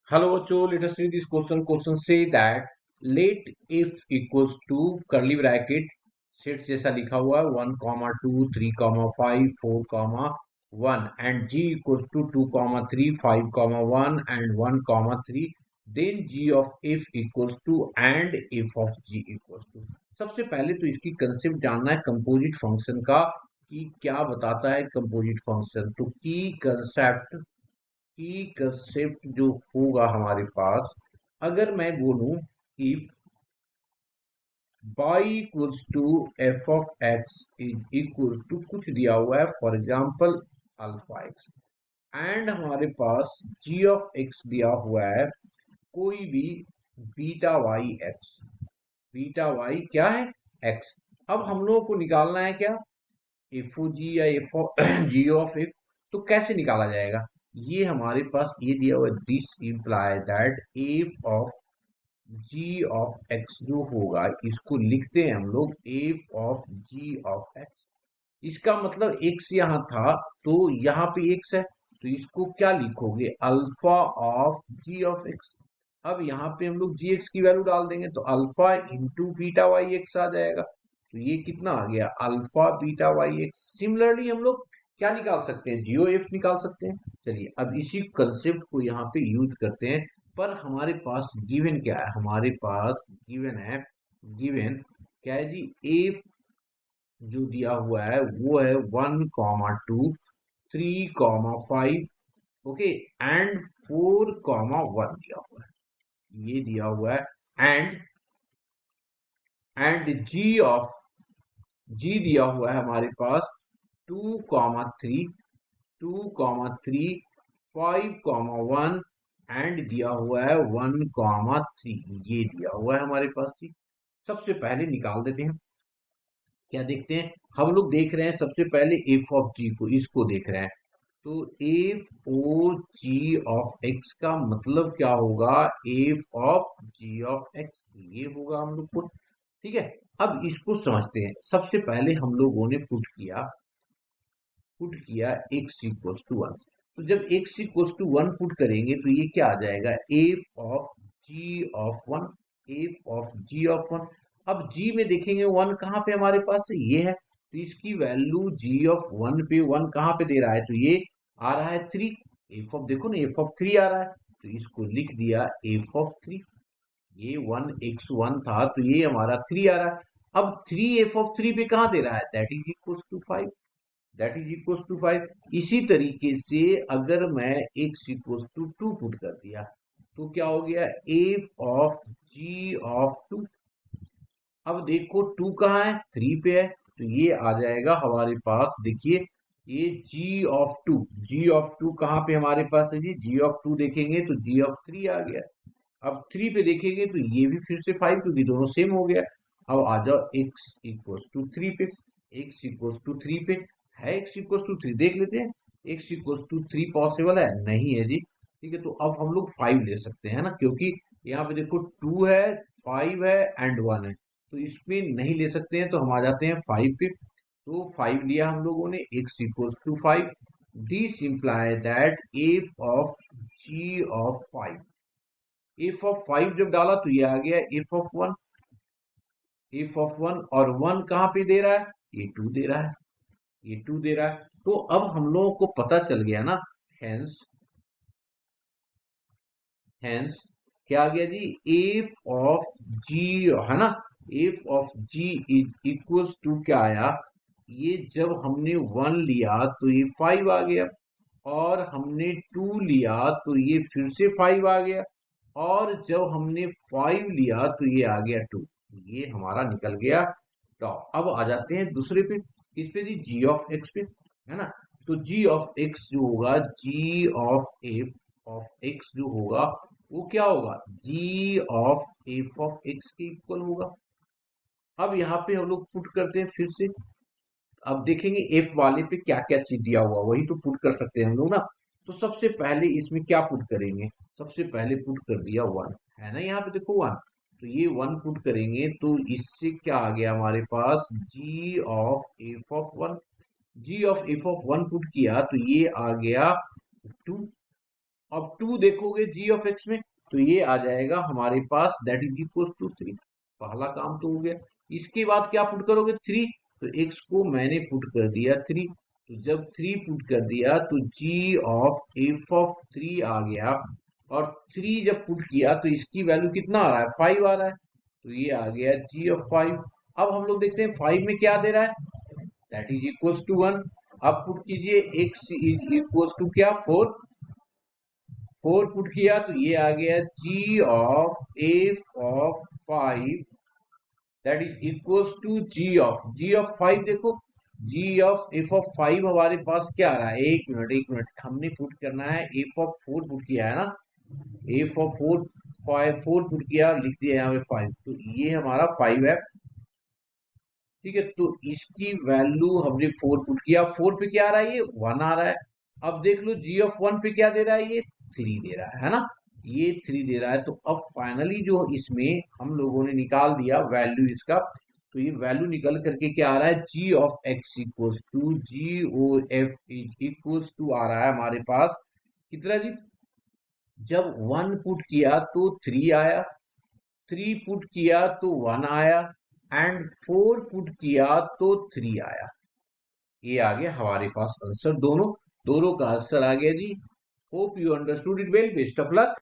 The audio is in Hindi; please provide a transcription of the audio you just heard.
Hello, Cho. Let us read this question. Question say that let if equals to curly bracket sets जैसा लिखा हुआ है 1,2, 3,5, 4,1 and g equals to 2,3, 5,1 and 1,3. Then g of f equals to and f of g equals to. सबसे पहले तो इसकी कंसेप्ट जानना है कंपोजिट फंक्शन का कि क्या बताता है कंपोजिट फंक्शन। तो की कंसेप्ट जो होगा हमारे पास, अगर मैं बोलूं if y equals to f of x is equal to कुछ दिया हुआ है, for example alpha x, and हमारे पास g ऑफ एक्स दिया हुआ है कोई भी beta Y x. Beta y क्या है? एक्स। अब हम लोगों को निकालना है क्या? एफ ओ जी या एफ जी ऑफ एफ। तो कैसे निकाला जाएगा? ये हमारे पास ये दिया हुआ है, this imply that f of g of x जो होगा, इसको लिखते हैं हम लोग f of g of x. इसका मतलब एक्स यहाँ था तो यहाँ पे एक्स है, तो इसको क्या लिखोगे? Alpha of g of x. अब यहाँ पे हम लोग जी एक्स की वैल्यू डाल देंगे तो alpha into beta Y X आ जाएगा। तो ये कितना आ गया? Alpha beta Y X. Similarly हम लोग क्या निकाल सकते हैं? जीओ एफ निकाल सकते हैं। चलिए अब इसी कंसेप्ट को यहाँ पे यूज करते हैं। पर हमारे पास गिवन क्या है? हमारे पास गिवन है, गिवन क्या है जी? एफ जो दिया हुआ है वो है 1,2, 3,5, ओके, एंड 4,1 दिया हुआ है। ये दिया हुआ है एंड जी दिया हुआ है हमारे पास 2,3, 2,3, 5,1 एंड दिया हुआ है 1,3। ये दिया हुआ है हमारे पास जी। सबसे पहले निकाल देते हैं। क्या देखते हैं? हम लोग देख रहे हैं सबसे पहले एफ ऑफ जी को, इसको देख रहे हैं। तो f o g of x का मतलब क्या होगा? F of g of x, ये होगा हम लोग को। ठीक है, अब इसको समझते हैं। सबसे पहले हम लोगों ने पुट किया x इक्वल्स टू 1। तो जब x इक्वल्स टू 1 पुट करेंगे तो ये क्या आ जाएगा? F of g of 1, f of g of 1। अब g में देखेंगे 1 कहाँ पे हमारे पास है? ये है, तो इसकी वैल्यू g ऑफ 1 पे 1 कहाँ पे दे रहा है? तो ये आ रहा है 3। एफ ऑफ, देखो ना, एफ ऑफ 3 आ रहा है, तो इसको लिख दिया एफ ऑफ 3। ये 1x1 था तो ये हमारा 3 आ रहा है। अब 3 एफ ऑफ 3 पे कहाँ दे रहा है? That is equal to 5। That is equal to 5। इसी तरीके से अगर मैं x इक्वल टू 2 पुट कर दिया तो क्या हो गया? F of g of 2। अब देखो 2 कहाँ है? 3 पे है, तो ये आ जाएगा हमारे पास। देखिए ये जी ऑफ 2 कहाँ पे हमारे पास है जी? जी ऑफ 2 देखेंगे तो जी ऑफ 3 आ गया। अब 3 पे देखेंगे तो ये भी फिर से 5, क्योंकि दोनों सेम हो गया। अब आ जाओ x इक्वल्स टू 3 पे। x इक्वल्स टू 3 पे है, x इक्वल्स टू 3 देख लेते हैं। x इक्वल्स टू 3 पॉसिबल है? नहीं है जी। ठीक है, तो अब हम लोग 5 ले सकते हैं ना, क्योंकि यहाँ पे देखो 2 है, 5 है एंड 1 है, तो इसमें नहीं ले सकते हैं, तो हम आ जाते हैं 5 पे। तो 5 लिया हम लोगों ने, x equals to 5। This imply that f of g of 5, f of 5 जब डाला तो ये आ गया एफ ऑफ 1। एफ ऑफ 1 और 1 कहाँ पे दे रहा है? ये 2 दे रहा है, ये 2 दे रहा है। तो अब हम लोगों को पता चल गया ना, हेंस हेंस क्या आ गया जी? एफ ऑफ जी, है ना, f of g is equals to क्या आया? ये जब हमने 1 लिया तो ये 5 आ गया, और हमने 2 लिया तो ये फिर से 5 आ गया, और जब हमने 5 लिया तो ये आ गया 2। ये हमारा निकल गया टॉप। अब आ जाते हैं दूसरे पे, किस पे जी? जी ऑफ एक्स पे, है ना। तो जी ऑफ एक्स जो होगा, जी ऑफ एफ ऑफ एक्स जो होगा वो क्या होगा? जी ऑफ एफ ऑफ एक्स के इक्वल होगा। अब यहाँ पे हम लोग पुट करते हैं फिर से। अब देखेंगे एफ वाले पे क्या क्या चीज दिया हुआ, वही तो पुट कर सकते हैं हम लोग ना। तो सबसे पहले इसमें क्या पुट करेंगे? सबसे पहले पुट कर दिया 1, है ना, यहाँ पे देखो 1। तो ये 1 पुट करेंगे तो इससे क्या आ गया हमारे पास? G of F of 1। G of F of 1 put किया तो ये आ गया 2। अब 2 देखोगे जी ऑफ एक्स में, तो ये आ जाएगा हमारे पास दैट इज इक्वल टू 3। पहला काम तो हो गया। इसके बाद क्या पुट करोगे? 3। तो एक्स को मैंने पुट कर दिया 3। तो जब 3 पुट कर दिया तो जी ऑफ एफ ऑफ 3 आ गया। और 3 जब पुट किया तो इसकी वैल्यू कितना आ रहा है? 5 आ रहा है। तो ये आ गया जी ऑफ 5। अब हम लोग देखते हैं 5 में क्या दे रहा है, दैट इज इक्वल टू 1। अब पुट कीजिए एक्स इज इक्वल टू क्या? 4। 4 पुट किया तो ये आ गया G of F of 5 that is equals to G of 5। देखो जी ऑफ एफ ऑफ 5 हमारे पास क्या आ रहा है? एक मिनट एक मिनट, हमने पुट करना है एफ ऑफ 4 पुट किया है ना। एफ ऑफ 4 5 4 पुट किया, लिख दिया यहाँ पे 5। तो ये हमारा 5 है। ठीक है, तो इसकी वैल्यू हमने 4 पुट किया। 4 पे क्या आ रहा है? ये 1 आ रहा है। अब देख लो जी ऑफ 1 पे क्या दे रहा है? ये 3 दे रहा है ना। ये 3 दे रहा है। तो अब फाइनली जो इसमें हम लोगों ने निकाल दिया वैल्यू इसका, तो ये वैल्यू निकल करके क्या आ रहा है? G of x equals to g o f equals to आ रहा है हमारे पास कितना जी? जब 1 पुट किया तो 3 आया, 3 पुट किया तो 1 आया, एंड 4 पुट किया तो 3 आया। ये आ गया हमारे पास आंसर। दोनों दोनों का आंसर आ गया जी। Hope you understood it well. Best of luck.